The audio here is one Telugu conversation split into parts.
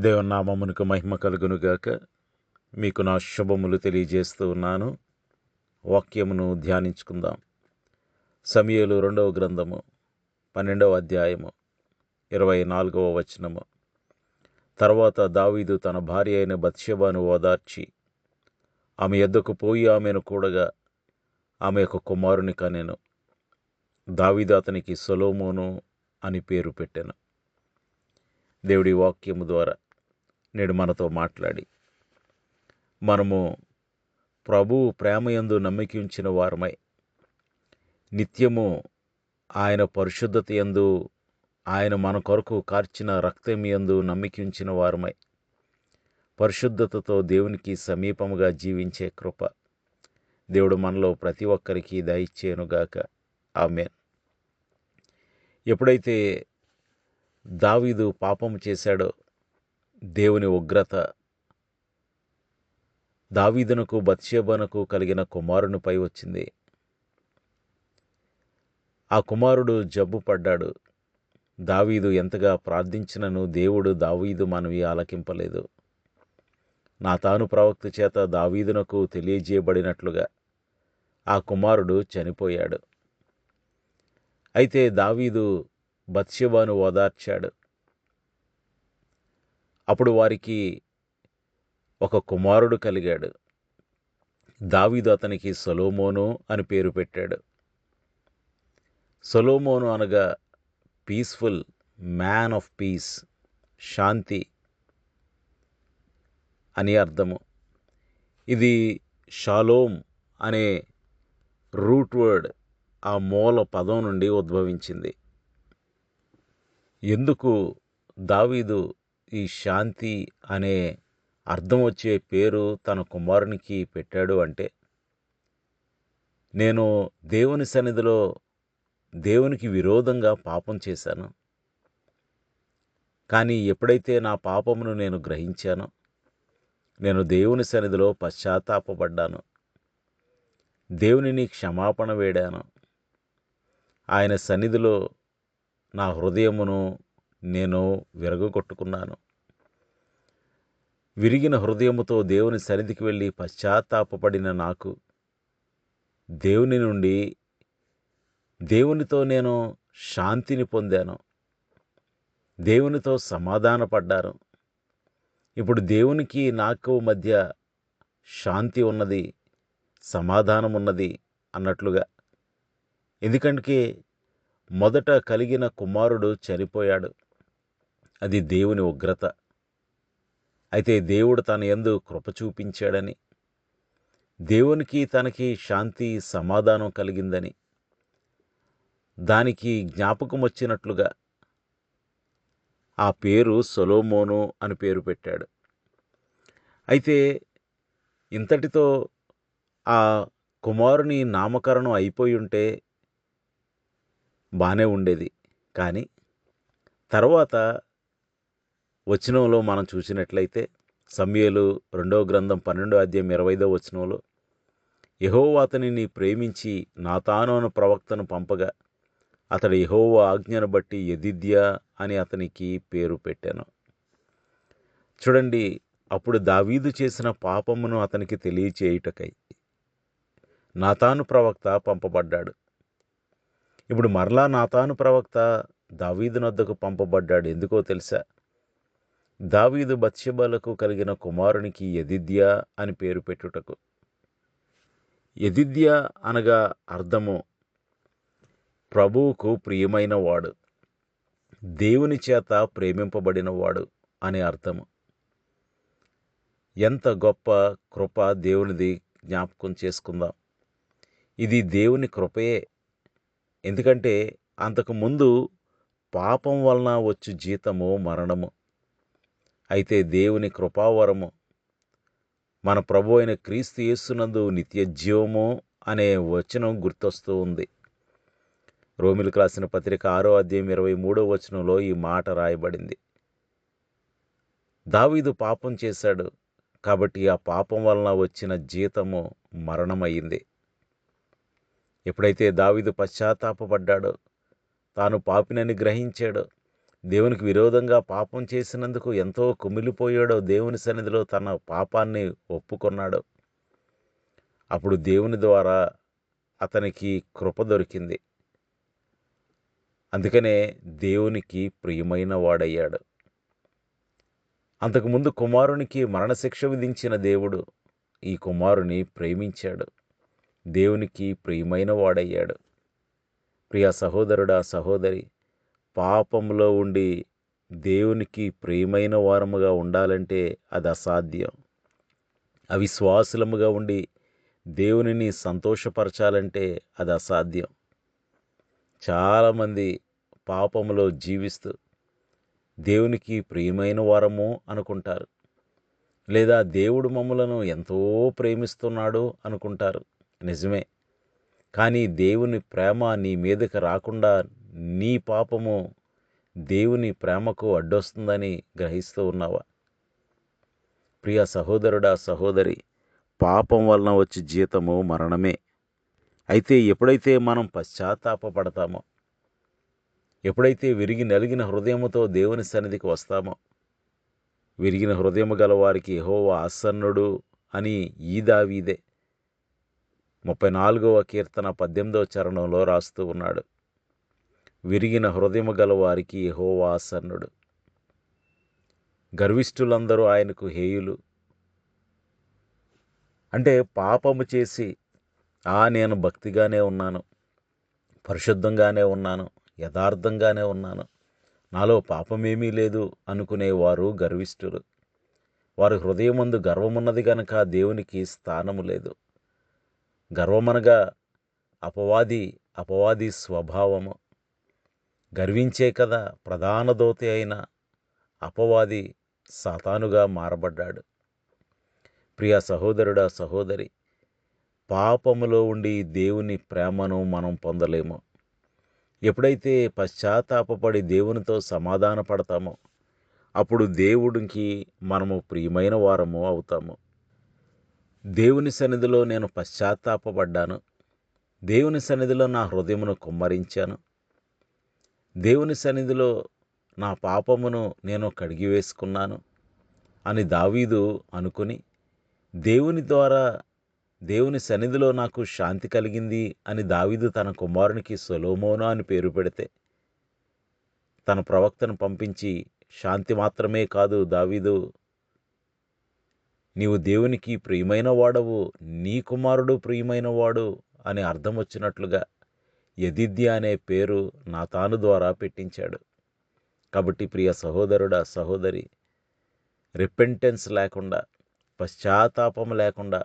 దేవుని నామమునకు మహిమ కలుగునుగాక. మీకు నా శుభములు తెలియజేస్తూ ఉన్నాను. వాక్యమును ధ్యానించుకుందాం. సమూయేలు 2వ గ్రంథము 12వ అధ్యాయము 24వ వచనము. తర్వాత దావీదు తన భార్య అయిన బత్షెబను ఓదార్చి ఆమె యొద్దకు పోయి ఆమెను కూడగా ఆమె ఒక కుమారుని కనెను. దావీదు అతనికి సొలొమోను అని పేరు పెట్టెను. దేవుడి వాక్యము ద్వారా నేడు మనతో మాట్లాడి మనము ప్రభువు ప్రేమయందు నమ్మిక ఉంచిన వారమై నిత్యము ఆయన పరిశుద్ధత యందు ఆయన మన కొరకు కార్చిన రక్తం యందు నమ్మిక ఉంచిన వారమై పరిశుద్ధతతో దేవునికి సమీపముగా జీవించే కృప దేవుడు మనలో ప్రతి ఒక్కరికి దయచేయునుగాక. ఆమేన్. ఎప్పుడైతే దావీదు పాపము చేశాడో దేవుని ఉగ్రత దావీదునకు బత్షెబనకు కలిగిన కుమారునిపై వచ్చింది. ఆ కుమారుడు జబ్బు పడ్డాడు. దావీదు ఎంతగా ప్రార్థించినను దేవుడు దావీదు మనవి ఆలకింపలేదు. నాతాను ప్రవక్త చేత దావీదునకు తెలియజేయబడినట్లుగా ఆ కుమారుడు చనిపోయాడు. అయితే దావీదు బత్షెబను ఓదార్చాడు. అప్పుడు వారికి ఒక కుమారుడు కలిగాడు. దావీదు అతనికి సొలొమోను అని పేరు పెట్టాడు. సొలొమోను అనగా పీస్ఫుల్, మ్యాన్ ఆఫ్ పీస్, శాంతి అని అర్థము. ఇది షాలోమ్ అనే రూట్ వర్డ్, ఆ మూల పదం నుండి ఉద్భవించింది. ఎందుకు దావీదు ఈ శాంతి అనే అర్థం వచ్చే పేరు తన కుమారునికి పెట్టాడు అంటే, నేను దేవుని సన్నిధిలో దేవునికి విరోధంగా పాపం చేశాను. కానీ ఎప్పుడైతే నా పాపమును నేను గ్రహించానో నేను దేవుని సన్నిధిలో పశ్చాత్తాపపడ్డాను. దేవునిని క్షమాపణ వేడాను. ఆయన సన్నిధిలో నా హృదయమును నేను విరగొట్టుకున్నాను. విరిగిన హృదయముతో దేవుని సన్నిధికి వెళ్ళి పశ్చాత్తాపపడిన నాకు దేవుని నుండి దేవునితో నేను శాంతిని పొందాను. దేవునితో సమాధానపడ్డాను. ఇప్పుడు దేవునికి నాకు మధ్య శాంతి ఉన్నది, సమాధానం ఉన్నది అన్నట్లుగా. ఎందుకంటే మొదట కలిగిన కుమారుడు చనిపోయాడు. అది దేవుని ఉగ్రత. అయితే దేవుడు తన యందు కృప చూపించాడని, దేవునికి తనకి శాంతి సమాధానం కలిగిందని దానికి జ్ఞాపకం వచ్చినట్లుగా ఆ పేరు సొలొమోను అని పేరు పెట్టాడు. అయితే ఇంతటితో ఆ కుమారుని నామకరణం అయిపోయి ఉంటే బాగానే ఉండేది. కానీ తర్వాత వచనంలో మనం చూసినట్లయితే సమూయేలు 2వ గ్రంథం 12వ అధ్యాయం 25వ వచనంలో, యెహోవా అతనిని ప్రేమించి నాతాను అను ప్రవక్తను పంపగా అతడు యెహోవా ఆజ్ఞను బట్టి యెదిద్యా అని అతనికి పేరు పెట్టాను. చూడండి, అప్పుడు దావీదు చేసిన పాపమును అతనికి తెలియచేయుటకై నాతాను ప్రవక్త పంపబడ్డాడు. ఇప్పుడు మరలా నాతాను ప్రవక్త దావీదు నొద్దకు పంపబడ్డాడు. ఎందుకో తెలుసా? దావీదు బత్షెబలకు కలిగిన కుమారునికి యెదిద్యా అని పేరు పెట్టుటకు. యెదిద్యా అనగా అర్థము ప్రభువుకు ప్రియమైన వాడు, దేవుని చేత ప్రేమింపబడినవాడు అనే అర్థము. ఎంత గొప్ప కృప దేవునిది జ్ఞాపకం చేసుకుందాం. ఇది దేవుని కృపయే. ఎందుకంటే అంతకుముందు పాపం వలన వచ్చు జీతము మరణము. అయితే దేవుని కృపావరము మన ప్రభు అయిన క్రీస్తు యేసునందు నిత్య జీవము అనే వచనం గుర్తొస్తూ ఉంది. రోమీయులకు రాసిన పత్రిక 6వ అధ్యాయం 23వ వచనంలో ఈ మాట రాయబడింది. దావీదు పాపం చేశాడు కాబట్టి ఆ పాపం వలన వచ్చిన జీతము మరణమయ్యింది. ఎప్పుడైతే దావీదు పశ్చాత్తాపపడ్డాడో, తాను పాపినని గ్రహించాడో, దేవునికి విరోధంగా పాపం చేసినందుకు ఎంతో కుమిలిపోయాడో, దేవుని సన్నిధిలో తన పాపాన్ని ఒప్పుకొన్నాడో, అప్పుడు దేవుని ద్వారా అతనికి కృప దొరికింది. అందుకనే దేవునికి ప్రియమైన వాడయ్యాడు. అంతకుముందు కుమారునికి మరణశిక్ష విధించిన దేవుడు ఈ కుమారుని ప్రేమించాడు. దేవునికి ప్రియమైన వాడయ్యాడు. ప్రియ సహోదరుడా, సహోదరి, పాపంలో ఉండి దేవునికి ప్రియమైన వారముగా ఉండాలంటే అది అసాధ్యం. అవిశ్వాసులముగా ఉండి దేవునిని సంతోషపరచాలంటే అది అసాధ్యం. చాలామంది పాపములో జీవిస్తూ దేవునికి ప్రియమైన వారము అనుకుంటారు, లేదా దేవుడు మమ్ములను ఎంతో ప్రేమిస్తున్నాడు అనుకుంటారు. నిజమే. కానీ దేవుని ప్రేమ నీ మీదకి రాకుండా నీ పాపము దేవుని ప్రేమకు అడ్డొస్తుందని గ్రహిస్తూ ఉన్నావా? ప్రియ సహోదరుడా, సహోదరి, పాపం వలన వచ్చే జీతము మరణమే. అయితే ఎప్పుడైతే మనం పశ్చాత్తాపపడతామో, ఎప్పుడైతే విరిగి నలిగిన హృదయముతో దేవుని సన్నిధికి వస్తామో, విరిగిన హృదయము గల వారికి యెహోవా ఆసన్నుడు అని ఈ దావీదే 34వ కీర్తన 18వ చరణంలో రాస్తూ ఉన్నాడు. విరిగిన హృదయము గల వారికి యెహోవా ఆసన్నుడు. గర్విష్ఠులందరూ ఆయనకు హేయులు. అంటే పాపము చేసి నేను భక్తిగానే ఉన్నాను, పరిశుద్ధంగానే ఉన్నాను, యథార్థంగానే ఉన్నాను, నాలో పాపమేమీ లేదు అనుకునేవారు గర్విష్ఠులు. వారి హృదయమందు గర్వమున్నది గనక దేవునికి స్థానము లేదు. గర్వమనగా అపవాది స్వభావము. గర్వించే కదా ప్రధాన దోతి అయిన అపవాది సాతానుగా మారబడ్డాడు. ప్రియ సహోదరుడా, సహోదరి, పాపములో ఉండి దేవుని ప్రేమను మనం పొందలేము. ఎప్పుడైతే పశ్చాత్తాపపడి దేవునితో సమాధాన పడతామో, అప్పుడు దేవుడికి మనము ప్రియమైన వారము అవుతాము. దేవుని సన్నిధిలో నేను పశ్చాత్తాపపడ్డాను, దేవుని సన్నిధిలో నా హృదయమును కుమ్మరించాను, దేవుని సన్నిధిలో నా పాపమును నేను కడిగివేసుకున్నాను అని దావీదు అనుకుని, దేవుని సన్నిధిలో నాకు శాంతి కలిగింది అని దావీదు తన కుమారునికి సొలొమోను అని పేరు పెడితే, తన ప్రవక్తను పంపించి, శాంతి మాత్రమే కాదు దావీదు, నీవు దేవునికి ప్రియమైన వాడవు, నీ కుమారుడు ప్రియమైన వాడు అని అర్థం వచ్చినట్లుగా యెదిద్యా అనే పేరు నాతాను ద్వారా పెట్టించాడు. కాబట్టి ప్రియ సహోదరుడా, సహోదరి, రిపెంటెన్స్ లేకుండా, పశ్చాత్తాపం లేకుండా,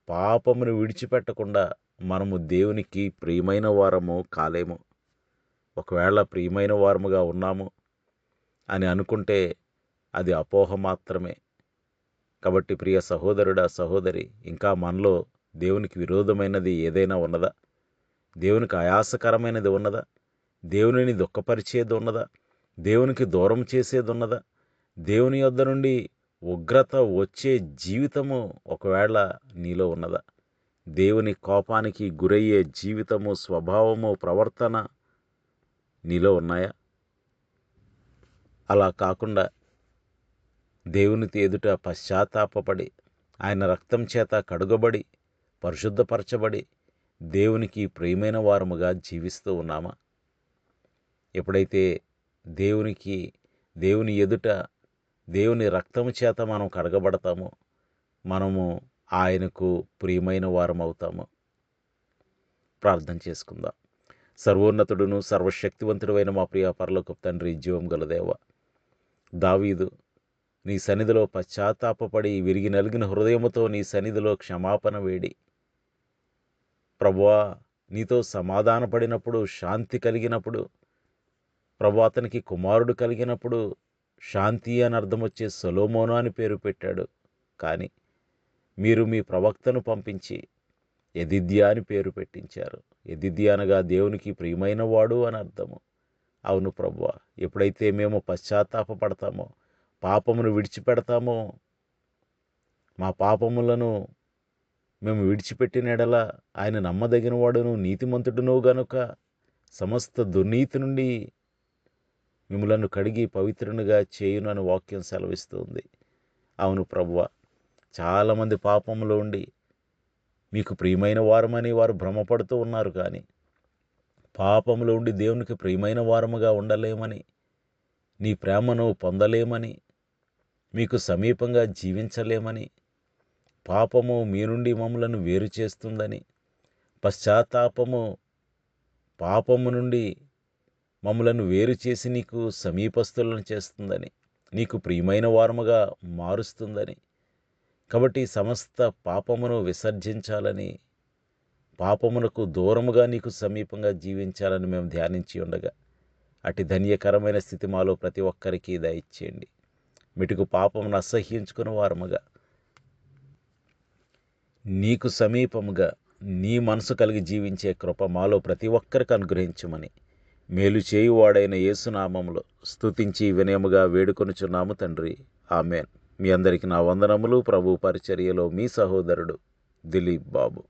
పాపమును విడిచిపెట్టకుండా మనము దేవునికి ప్రియమైన వారము కాలేము. ఒకవేళ ప్రియమైన వారముగా ఉన్నాము అని అనుకుంటే అది అపోహ మాత్రమే. కాబట్టి ప్రియ సహోదరుడా, సహోదరి, ఇంకా మనలో దేవునికి విరోధమైనది ఏదైనా ఉన్నదా? దేవునికి ఆయాసకరమైనది ఉన్నదా? దేవునిని దుఃఖపరిచేది ఉన్నదా? దేవునికి దూరం చేసేది ఉన్నదా? దేవుని యొద్ద నుండి ఉగ్రత వచ్చే జీవితము ఒకవేళ నీలో ఉన్నదా? దేవుని కోపానికి గురయ్యే జీవితము, స్వభావము, ప్రవర్తన నీలో ఉన్నాయా? అలా కాకుండా దేవుని ఎదుట పశ్చాత్తాపపడి, ఆయన రక్తం చేత కడుగబడి, పరిశుద్ధపరచబడి, దేవునికి ప్రియమైన వారముగా జీవిస్తూ ఉన్నామా? ఎప్పుడైతే దేవుని ఎదుట దేవుని రక్తము చేత మనం కడగబడతామో, మనము ఆయనకు ప్రియమైన వారం అవుతాము. ప్రార్థన చేసుకుందాం. సర్వోన్నతుడును సర్వశక్తివంతుడైన మా ప్రియ పరలోకపు తండ్రి, జీవం గల దేవా, దావీదు నీ సన్నిధిలో పశ్చాత్తాపపడి విరిగి నలిగిన హృదయముతో నీ సన్నిధిలో క్షమాపణ వేడి, ప్రభువా, నీతో సమాధాన పడినప్పుడు శాంతి కలిగినప్పుడు, ప్రభు అతనికి కుమారుడు కలిగినప్పుడు శాంతి అని అర్థం వచ్చే సొలొమోను అని పేరు పెట్టాడు. కానీ మీరు మీ ప్రవక్తను పంపించి యెదిద్యా అని పేరు పెట్టించారు. యెదిద్యా అనగా దేవునికి ప్రియమైన వాడు అని అర్థము. అవును ప్రభువా, ఎప్పుడైతే మేము పశ్చాత్తాపపడతామో, పాపమును విడిచిపెడతామో, మా పాపములను మేము విడిచిపెట్టిన యెడల ఆయన నమ్మదగిన వాడును నీతిమంతుడును గనుక సమస్త దుర్నీతి నుండి మిమ్ములను కడిగి పవిత్రునిగా చేయునని వాక్యం సెలవిస్తుంది. అవును ప్రభువా, చాలామంది పాపంలో ఉండి మీకు ప్రియమైన వారమని వారు భ్రమపడుతూ ఉన్నారు. కానీ పాపంలో ఉండి దేవునికి ప్రియమైన వారముగా ఉండలేమని, నీ ప్రేమను పొందలేమని, మీకు సమీపంగా జీవించలేమని, పాపము మీ నుండి మమ్ములను వేరు చేస్తుందని, పశ్చాత్తాపము పాపము నుండి మమ్ములను వేరు చేసి నీకు సమీపస్తులను చేస్తుందని, నీకు ప్రియమైన వారముగా మారుస్తుందని, కాబట్టి సమస్త పాపమును విసర్జించాలని, పాపమునకు దూరముగా నీకు సమీపంగా జీవించాలని మేము ధ్యానించి ఉండగా అటు ధన్యకరమైన స్థితి మాలో ప్రతి ఒక్కరికి దయచేయండి. మిటుకు పాపమును అసహ్యించుకుని వారముగా, నీకు సమీపముగా నీ మనసు కలిగి జీవించే కృప మాలో ప్రతి ఒక్కరికి అనుగ్రహించమని మేలు చేయువాడైన యేసునామములో స్తుతించి వినయముగా వేడుకొనుచున్నాము తండ్రి. ఆమెన్. మీ అందరికీ నా వందనములు. ప్రభు పరిచర్యలో మీ సహోదరుడు దిలీప్ బాబు.